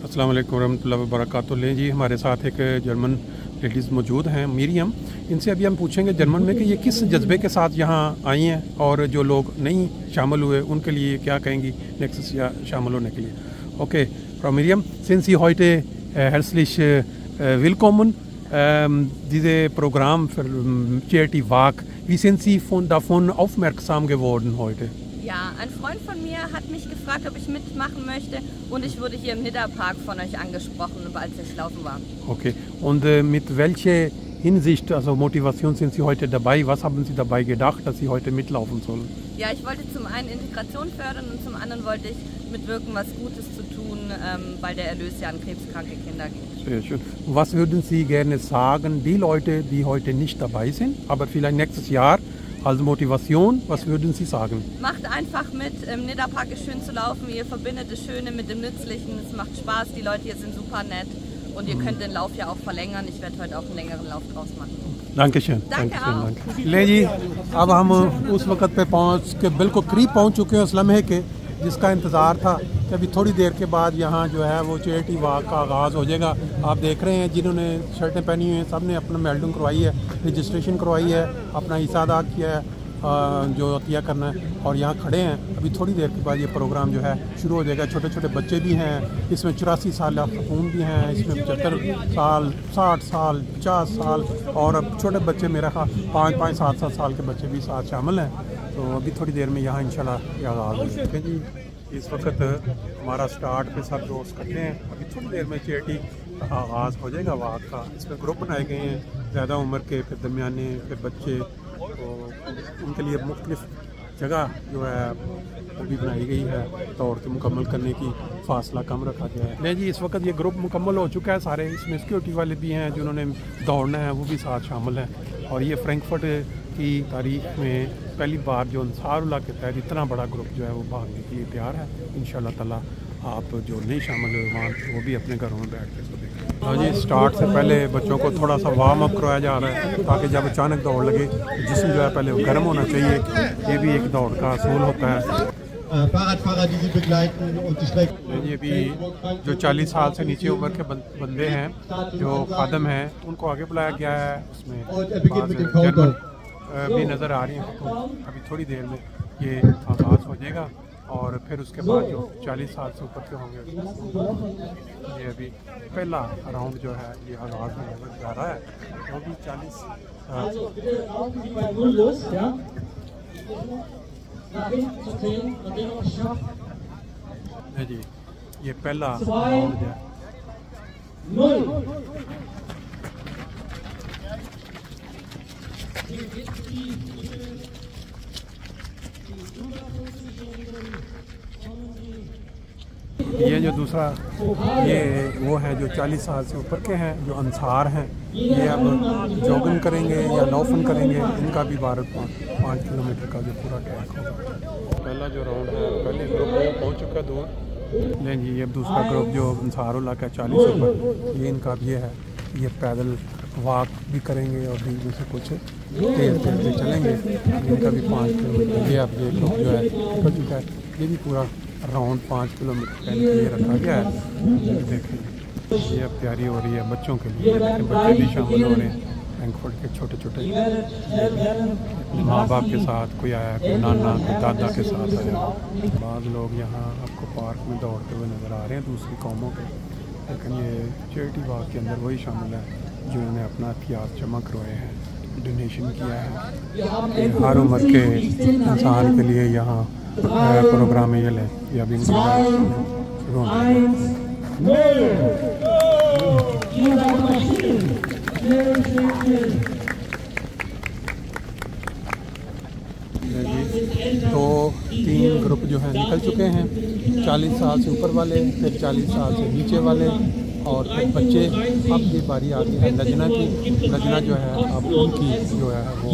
अस्सलाम वालेकुम रहमतुल्लाहि व बरकातुहू। ले जी, हमारे साथ एक जर्मन लेडीज़ मौजूद हैं, मरियम। इनसे अभी हम पूछेंगे जर्मन में कि ये किस जज्बे के साथ यहाँ आई हैं और जो लोग नहीं शामिल हुए उनके लिए क्या कहेंगी नेक्स्ट शामिल होने के लिए। Okay, Frau Miriam, sind Sie heute herzlich willkommen diese Programm für Charity Walk. Wie sind Sie davon aufmerksam geworden heute? Ja, ein Freund von mir hat mich gefragt, ob ich mitmachen möchte, und ich wurde hier im Nidda-Park von euch angesprochen, als ich laufen war. Okay, und mit welcher Hinsicht, also Motivation sind Sie heute dabei? Was haben Sie dabei gedacht, dass Sie heute mitlaufen sollen? Ja, ich wollte zum einen Integration fördern und zum anderen wollte ich mitwirken, was Gutes zu tun, weil der Erlös ja an krebskranke Kinder geht. Sehr schön. Was würden Sie gerne sagen, die Leute, die heute nicht dabei sind, aber vielleicht nächstes Jahr als Motivation, was würden Sie sagen? Macht einfach mit, im Nidda-Park ist schön zu laufen, ihr verbindet das Schöne mit dem Nützlichen, es macht Spaß, die Leute hier sind super nett und ihr könnt den Lauf ja auch verlängern, ich werde heute auch einen längeren Lauf draus machen. Dankeschön. Danke auch. ले जी, अब हम उस वक्त पे पहुँच के बिल्कुल करीब पहुँच चुके हैं उस लम्हे के जिसका इंतज़ार था कि अभी थोड़ी देर के बाद यहाँ जो है वो चैरिटी वॉक का आगाज़ हो जाएगा। आप देख रहे हैं जिन्होंने शर्टें पहनी हुई हैं सब ने अपना मेल्डिंग करवाई है, रजिस्ट्रेशन करवाई है, अपना हिस्सा अदा किया है जो अतिया करना है, और यहाँ खड़े हैं। अभी थोड़ी देर के बाद ये प्रोग्राम जो है शुरू हो जाएगा। छोटे छोटे बच्चे भी हैं, इसमें 84 साल खतून भी हैं, इसमें 75 साल, 60 साल, 50 साल और अब छोटे बच्चे मेरा ख्याल 5-5, 7-7 साल के बच्चे भी साथ शामिल हैं। तो अभी थोड़ी देर में यहाँ इंशाल्लाह ये आगाज़ हो जाएगा जी। इस वक्त हमारा स्टार्ट पे सब दोस्त करते हैं, अभी थोड़ी देर में चैरिटी का आगाज़ हो जाएगा वॉक का। इसमें ग्रुप बनाए गए हैं, ज़्यादा उम्र के, फिर दरमियाने, फिर बच्चे, तो उनके लिए मुख्तलिफ जगह जो है वो भी बनाई गई है दौड़ के मुकम्मल करने की, फासला कम रखा गया है। नहीं जी, इस वक्त ये ग्रुप मुकम्मल हो चुका है सारे, इसमें सिक्योरिटी वाले भी हैं जिन्होंने दौड़ना है वो भी साथ शामिल हैं। और ये फ्रैंकफर्ट की तारीख में पहली बार जो अंसारुल्लाह के तहत इतना बड़ा ग्रुप जो है वो भागने के लिए तैयार है। इंशाल्लाह ताला आप जो नहीं शामिल हुए वहाँ वो भी अपने घरों में बैठ के इसको देखें। हाँ जी, स्टार्ट से पहले बच्चों को थोड़ा सा वार्म अप करवाया जा रहा है ताकि जब अचानक दौड़ लगे जिस्म जो है पहले गर्म होना चाहिए। ये भी एक दौड़ का असूल होता है। ये भी जो 40 साल से नीचे उम्र के बंदे हैं जो खादम हैं उनको आगे बुलाया गया है। उसमें भी नज़र आ रही हैं। अभी थोड़ी देर में ये आगाज़ हो जाएगा और फिर उसके बाद जो 40 साल से ऊपर के होंगे ये अभी पहला राउंड जो है ये आगाज़ होने जा रहा है। वो भी 40 जी, ये पहला राउंड है। ये जो दूसरा ये वो है जो 40 साल से ऊपर के हैं जो अंसार हैं, ये अब जॉगिंग करेंगे या लौफन करेंगे। इनका भी 5 किलोमीटर का जो पूरा ट्रैक होगा। पहला जो राउंड है पहले ग्रुप पहुंच चुका दूर। नहीं जी, ये दूसरा ग्रुप जो अंसारुल्लाह का 40 से ऊपर, ये इनका भी है, ये पैदल वॉक भी करेंगे और बीच में से कुछ तेज तेज चलेंगे। इनका भी 5 किलोमीटर ये अब ये ग्रुप जो है कर चुका है। ये भी पूरा राउंड 5 किलोमीटर के लिए रखा गया है। देखें ये अब तैयारी हो रही है बच्चों के लिए, बच्चे भी शामिल हो रहे हैं। फ्रैंकफर्ट के छोटे छोटे माँ बाप के साथ कोई आया, कोई नाना, कोई दादा के साथ आया। बाद लोग यहाँ आपको पार्क में दौड़ते हुए नज़र आ रहे हैं दूसरी कौमों के, लेकिन ये चैरिटी वॉक के अंदर वही शामिल है जिन्होंने अपना हथियार जमा करवाए हैं, डोनेशन किया है। हर उम्र के इंसान के लिए यहाँ प्रोग्राम ये ले ये अभी शुरू होना तो 3 ग्रुप जो हैं निकल चुके हैं, 40 साल से ऊपर वाले, फिर 40 साल से नीचे वाले और फिर बच्चे। अब ये बारी आती है लजना की। लजना जो है अब उनकी जो है वो